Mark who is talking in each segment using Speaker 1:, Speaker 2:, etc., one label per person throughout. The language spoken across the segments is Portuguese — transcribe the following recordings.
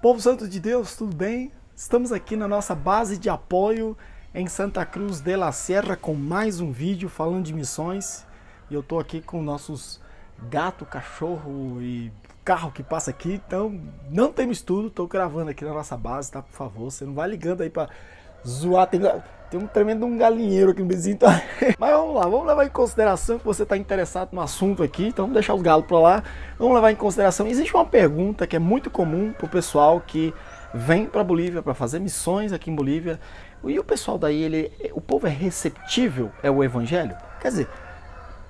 Speaker 1: Povo Santo de Deus, tudo bem? Estamos aqui na nossa base de apoio em Santa Cruz de la Sierra com mais um vídeo falando de missões. E eu tô aqui com nossos gato, cachorro e carro que passa aqui, então não tem estudo, tô gravando aqui na nossa base, tá? Por favor, você não vai ligando aí pra zoar, tem um tremendo galinheiro aqui no vizinho, tá? Mas vamos lá, vamos levar em consideração que você está interessado no assunto aqui, então vamos deixar os galos para lá. Vamos levar em consideração, existe uma pergunta que é muito comum pro pessoal que vem para Bolívia para fazer missões aqui em Bolívia, e o pessoal daí, o povo é receptível ao evangelho? Quer dizer,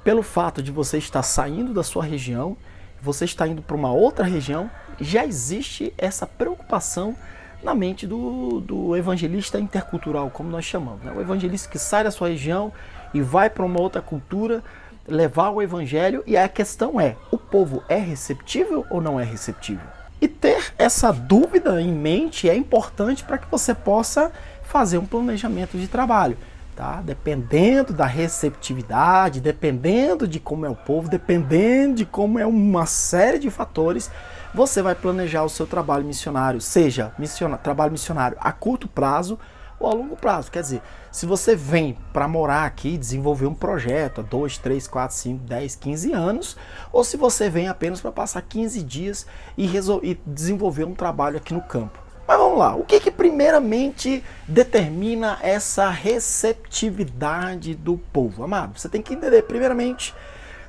Speaker 1: pelo fato de você estar saindo da sua região, você está indo para uma outra região, já existe essa preocupação na mente do evangelista intercultural, como nós chamamos, né? O evangelista que sai da sua região e vai para uma outra cultura levar o evangelho, e a questão é, o povo é receptível ou não é receptível? E ter essa dúvida em mente é importante para que você possa fazer um planejamento de trabalho, tá? Dependendo da receptividade, dependendo de como é o povo, dependendo de como é uma série de fatores, você vai planejar o seu trabalho missionário, seja trabalho missionário a curto prazo ou a longo prazo. Quer dizer, se você vem para morar aqui, desenvolver um projeto há 2, 3, 4, 5, 10, 15 anos, ou se você vem apenas para passar 15 dias e desenvolver um trabalho aqui no campo. Mas vamos lá, o que primeiramente determina essa receptividade do povo? Amado, você tem que entender primeiramente,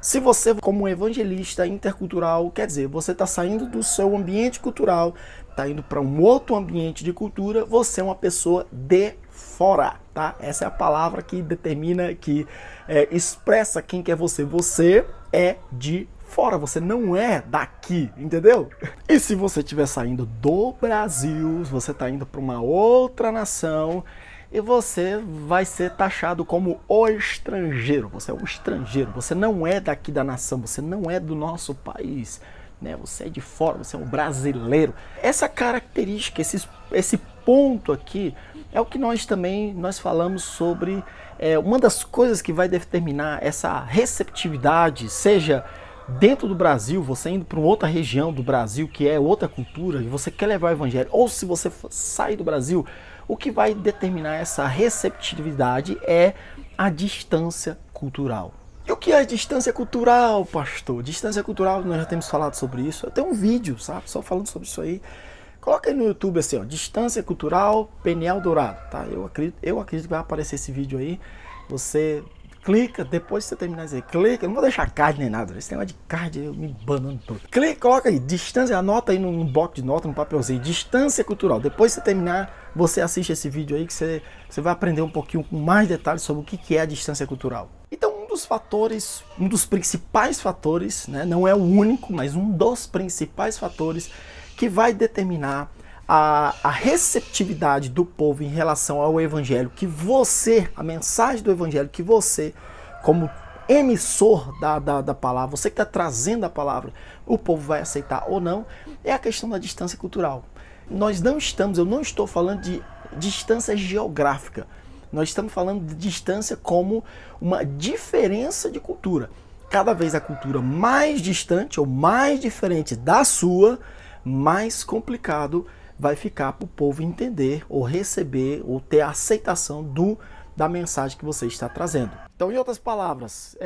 Speaker 1: se você como evangelista intercultural, quer dizer, você está saindo do seu ambiente cultural, está indo para um outro ambiente de cultura, você é uma pessoa de fora, tá? Essa é a palavra que determina, que expressa quem que é você. Você é de fora, você não é daqui, entendeu? E se você estiver saindo do Brasil, você está indo para uma outra nação, e você vai ser taxado como o estrangeiro. Você é o estrangeiro, você não é daqui da nação, você não é do nosso país, né? Você é de fora, você é um brasileiro. Essa característica, esse ponto aqui, é o que nós falamos sobre uma das coisas que vai determinar essa receptividade, seja dentro do Brasil, você indo para uma outra região do Brasil, que é outra cultura, e você quer levar o evangelho, ou se você sair do Brasil, o que vai determinar essa receptividade é a distância cultural. E o que é distância cultural, pastor? Distância cultural, nós já temos falado sobre isso. Eu tenho um vídeo, sabe, só falando sobre isso aí. Coloca aí no YouTube assim, ó, distância cultural Peniel Dourado, tá? Eu acredito que vai aparecer esse vídeo aí. Você clica, depois que você terminar de dizer, clica, eu não vou deixar card nem nada, esse negócio de card eu me banando todo. Clica, coloca aí, distância, anota aí num bloco de nota, num papelzinho, distância cultural. Depois que você terminar, você assiste esse vídeo aí que você vai aprender um pouquinho com mais detalhes sobre o que é a distância cultural. Então um dos principais fatores, né, não é o único, mas um dos principais fatores que vai determinar a receptividade do povo em relação ao evangelho, que você, a mensagem do evangelho, que você, como emissor da palavra, você que está trazendo a palavra, o povo vai aceitar ou não, é a questão da distância cultural. Eu não estou falando de distância geográfica, nós estamos falando de distância como uma diferença de cultura. Cada vez a cultura mais distante ou mais diferente da sua, mais complicado vai ficar para o povo entender ou receber ou ter a aceitação da mensagem que você está trazendo. Então, em outras palavras,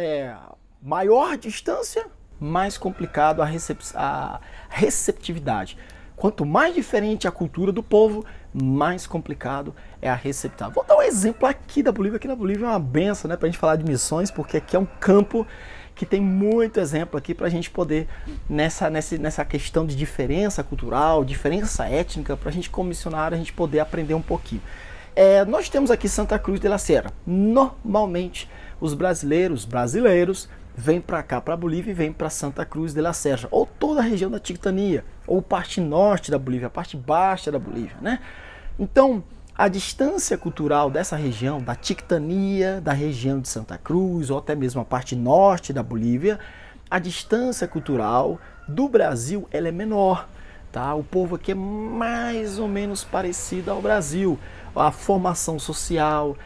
Speaker 1: maior distância, mais complicado a receptividade. Quanto mais diferente a cultura do povo, mais complicado é a receptividade. Vou dar um exemplo aqui da Bolívia. Aqui na Bolívia é uma benção, né, para a gente falar de missões, porque aqui é um campo que tem muito exemplo aqui para a gente poder, nessa questão de diferença cultural, diferença étnica, para a gente como missionário, a gente poder aprender um pouquinho. Nós temos aqui Santa Cruz de la Sierra. Normalmente, os brasileiros vêm para cá, para a Bolívia, e vêm para Santa Cruz de la Sierra, ou toda a região da Tictania, ou parte norte da Bolívia, a parte baixa da Bolívia, né? Então, a distância cultural dessa região, da Tictania, da região de Santa Cruz, ou até mesmo a parte norte da Bolívia, a distância cultural do Brasil ela é menor, tá? O povo aqui é mais ou menos parecido ao Brasil. A formação social,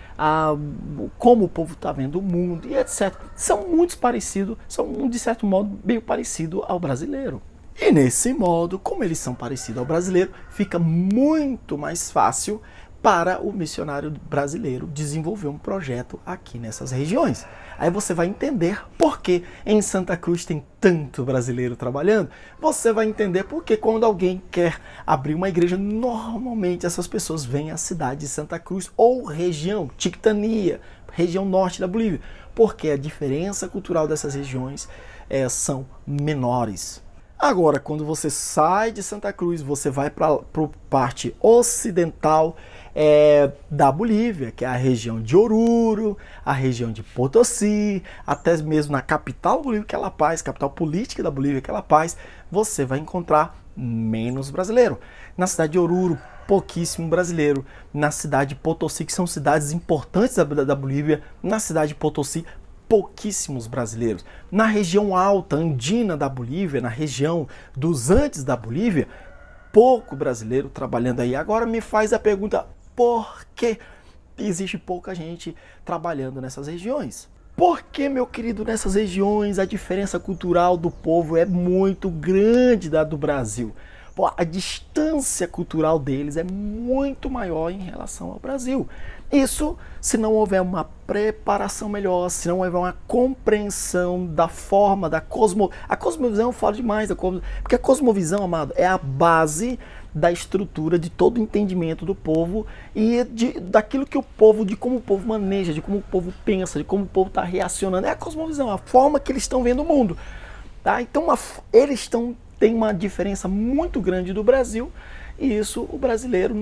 Speaker 1: como o povo está vendo o mundo e etc. São muito parecidos, são de certo modo meio parecido ao brasileiro. E nesse modo, como eles são parecidos ao brasileiro, fica muito mais fácil para o missionário brasileiro desenvolver um projeto aqui nessas regiões. Aí você vai entender por que em Santa Cruz tem tanto brasileiro trabalhando. Você vai entender por que quando alguém quer abrir uma igreja, normalmente essas pessoas vêm à cidade de Santa Cruz ou região, Chiquitania, região norte da Bolívia. Porque a diferença cultural dessas regiões são menores. Agora, quando você sai de Santa Cruz, você vai para a parte ocidental da Bolívia, que é a região de Oruro, a região de Potosí, até mesmo na capital da Bolívia, que é La Paz, capital política da Bolívia, que é La Paz, você vai encontrar menos brasileiro. Na cidade de Oruro, pouquíssimo brasileiro. Na cidade de Potosí, que são cidades importantes da Bolívia, na cidade de Potosí, pouquíssimos brasileiros. Na região alta, andina da Bolívia, na região dos Andes da Bolívia, pouco brasileiro trabalhando aí. Agora me faz a pergunta, por que existe pouca gente trabalhando nessas regiões? Porque, meu querido, nessas regiões a diferença cultural do povo é muito grande da do Brasil. A distância cultural deles é muito maior em relação ao Brasil. Isso se não houver uma preparação melhor, se não houver uma compreensão da forma, da a cosmovisão eu falo demais, porque a cosmovisão, amado, é a base da estrutura de todo o entendimento do povo e daquilo que o povo, de como o povo maneja, de como o povo pensa, de como o povo está reacionando. É a cosmovisão, a forma que eles estão vendo o mundo. Tá? Então eles têm uma diferença muito grande do Brasil. E isso o brasileiro,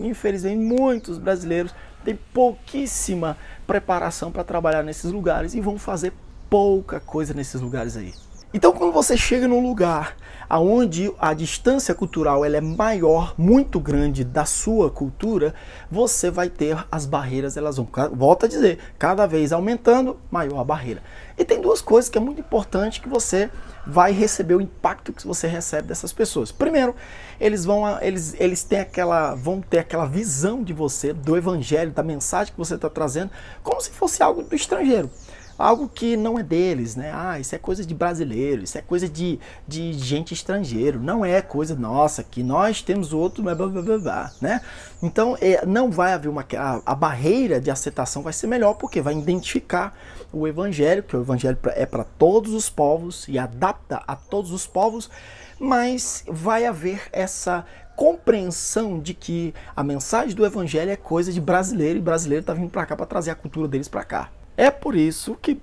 Speaker 1: infelizmente, muitos brasileiros têm pouquíssima preparação para trabalhar nesses lugares e vão fazer pouca coisa nesses lugares aí. Então, quando você chega num lugar onde a distância cultural ela é maior, muito grande da sua cultura, você vai ter as barreiras, elas vão, volto a dizer, cada vez aumentando, maior a barreira. E tem duas coisas que é muito importante que você vai receber o impacto que você recebe dessas pessoas. Primeiro, eles vão ter aquela visão de você, do evangelho, da mensagem que você está trazendo, como se fosse algo do estrangeiro. Algo que não é deles, né? Ah, isso é coisa de brasileiro, isso é coisa de gente estrangeiro, não é coisa nossa, que nós temos outro, blá, blá, blá, blá, né? Então, não vai haver a barreira de aceitação vai ser melhor, porque vai identificar o evangelho, que o evangelho é para todos os povos e adapta a todos os povos, mas vai haver essa compreensão de que a mensagem do evangelho é coisa de brasileiro e brasileiro está vindo para cá para trazer a cultura deles para cá. É por isso que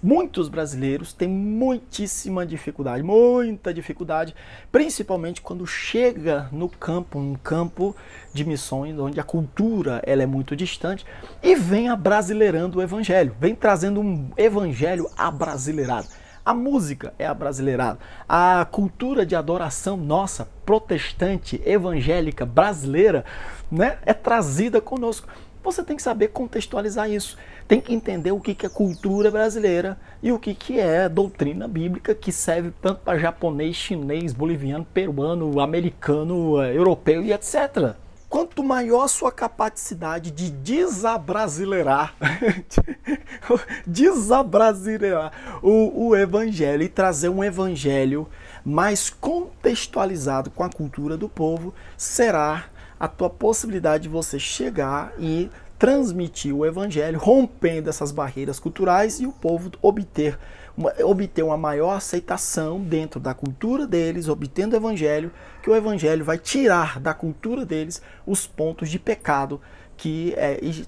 Speaker 1: muitos brasileiros têm muita dificuldade, principalmente quando chega no campo, um campo de missões, onde a cultura ela é muito distante, e vem abrasileirando o evangelho, vem trazendo um evangelho abrasileirado. A música é abrasileirada, a cultura de adoração nossa, protestante, evangélica, brasileira, né, é trazida conosco. Você tem que saber contextualizar isso. Tem que entender o que é cultura brasileira e o que é doutrina bíblica, que serve tanto para japonês, chinês, boliviano, peruano, americano, europeu e etc. Quanto maior sua capacidade de desabrasileirar o evangelho e trazer um evangelho mais contextualizado com a cultura do povo, será a tua possibilidade de você chegar e transmitir o evangelho, rompendo essas barreiras culturais e o povo obter uma maior aceitação dentro da cultura deles, obtendo o evangelho, que o evangelho vai tirar da cultura deles os pontos de pecado que,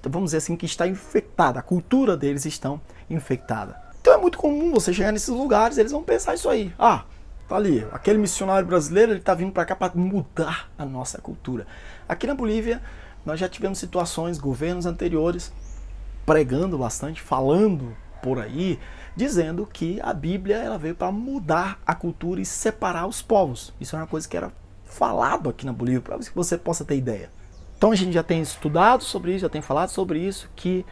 Speaker 1: vamos dizer assim, que está infectada, a cultura deles está infectada. Então é muito comum você chegar nesses lugares, eles vão pensar isso aí. Ah, tá ali, aquele missionário brasileiro, ele tá vindo para cá para mudar a nossa cultura. Aqui na Bolívia, nós já tivemos situações, governos anteriores, pregando bastante, falando por aí, dizendo que a Bíblia ela veio para mudar a cultura e separar os povos. Isso é uma coisa que era falado aqui na Bolívia, para que você possa ter ideia. Então a gente já tem estudado sobre isso, já tem falado sobre isso, que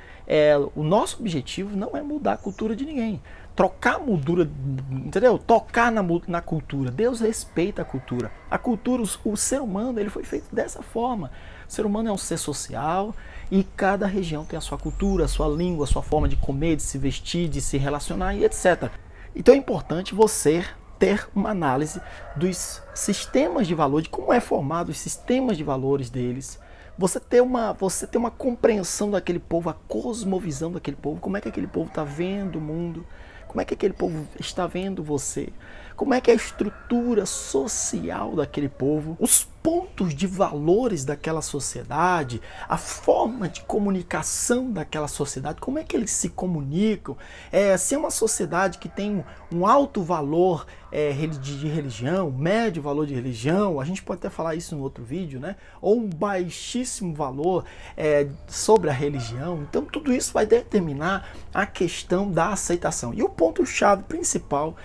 Speaker 1: o nosso objetivo não é mudar a cultura de ninguém. Trocar a moldura, entendeu? Tocar na cultura. Deus respeita a cultura. A cultura, o ser humano, ele foi feito dessa forma. O ser humano é um ser social e cada região tem a sua cultura, a sua língua, a sua forma de comer, de se vestir, de se relacionar e etc. Então é importante você ter uma análise dos sistemas de valor, de como é formado os sistemas de valores deles. Você ter uma compreensão daquele povo, a cosmovisão daquele povo, como é que aquele povo está vendo o mundo, como é que aquele povo está vendo você, como é que é a estrutura social daquele povo, os pontos de valores daquela sociedade, a forma de comunicação daquela sociedade, como é que eles se comunicam, se é uma sociedade que tem um alto valor de religião, médio valor de religião, a gente pode até falar isso em outro vídeo, né? Ou um baixíssimo valor sobre a religião. Então tudo isso vai determinar a questão da aceitação. E o ponto-chave principal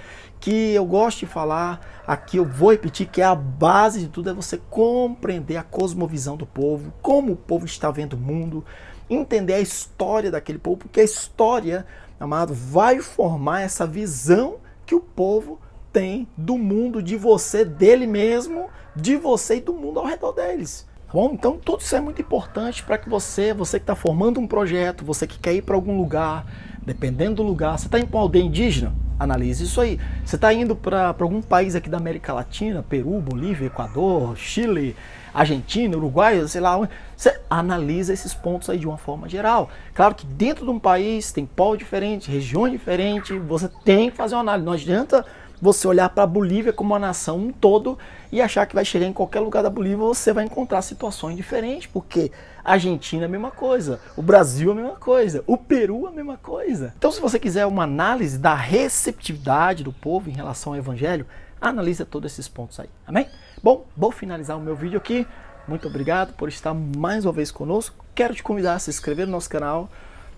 Speaker 1: que eu gosto de falar, aqui eu vou repetir, que é a base de tudo, é você compreender a cosmovisão do povo, como o povo está vendo o mundo, entender a história daquele povo, porque a história, amado, vai formar essa visão que o povo tem do mundo, de você, dele mesmo, de você e do mundo ao redor deles. Bom, então tudo isso é muito importante para que você que está formando um projeto, você que quer ir para algum lugar, dependendo do lugar, você está indo para uma aldeia indígena? Analise isso aí. Você está indo para algum país aqui da América Latina, Peru, Bolívia, Equador, Chile, Argentina, Uruguai, sei lá, você analisa esses pontos aí de uma forma geral. Claro que dentro de um país tem povos diferentes, regiões diferentes, você tem que fazer uma análise. Não adianta você olhar para a Bolívia como uma nação um todo e achar que vai chegar em qualquer lugar da Bolívia você vai encontrar situações diferentes, porque a Argentina é a mesma coisa, o Brasil é a mesma coisa, o Peru é a mesma coisa. Então, se você quiser uma análise da receptividade do povo em relação ao Evangelho, analisa todos esses pontos aí, amém? Bom, vou finalizar o meu vídeo aqui. Muito obrigado por estar mais uma vez conosco. Quero te convidar a se inscrever no nosso canal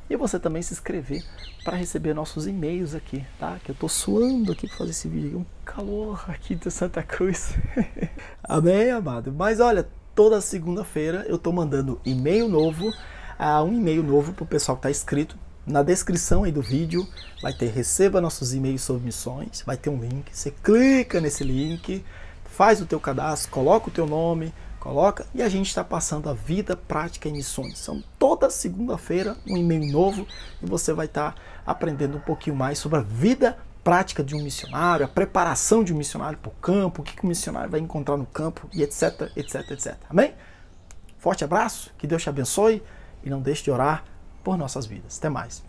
Speaker 1: e você também se inscrever para receber nossos e-mails aqui, tá? Que eu tô suando aqui para fazer esse vídeo. Um calor aqui de Santa Cruz. Amém, amado? Mas olha, toda segunda-feira eu tô mandando e-mail novo, um e-mail novo pro pessoal que tá inscrito. Na descrição aí do vídeo vai ter receba nossos e-mails sobre missões, vai ter um link, você clica nesse link, faz o teu cadastro, coloca o teu nome, e a gente está passando a vida prática em missões. São toda segunda-feira um e-mail novo e você vai estar aprendendo um pouquinho mais sobre a vida prática de um missionário, a preparação de um missionário para o campo, o que o missionário vai encontrar no campo e etc, etc, etc. Amém? Forte abraço, que Deus te abençoe e não deixe de orar por nossas vidas. Até mais.